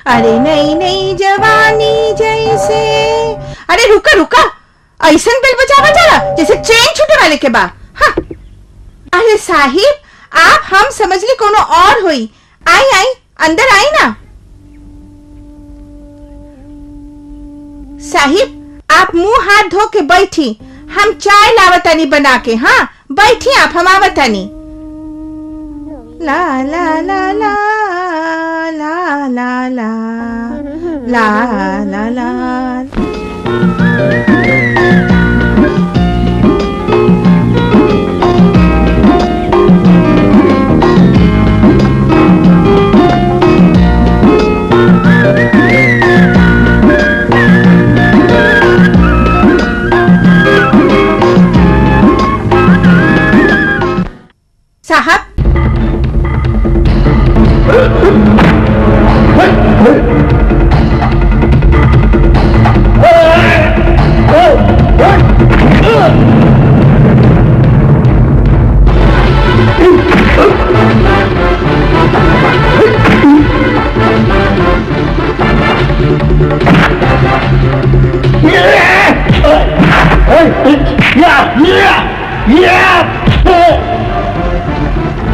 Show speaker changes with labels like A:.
A: अरे नई नई जवानी जैसे। अरे रुका रुका, ऐसा बेल बजावा जरा जैसे ट्रेन छूटे वाले के बा। हाँ। अरे साहिब, आप हम समझ ली कोनो और हुई। आई आई, अंदर आई ना। साहिब, आप मुंह हाथ धो के बैठी, हम चाय लावतानी बना के। हाँ बैठी आप, हम आवतानी। ला ला ला ला ला ला ला ला ला ला। साहब,
B: Yeah!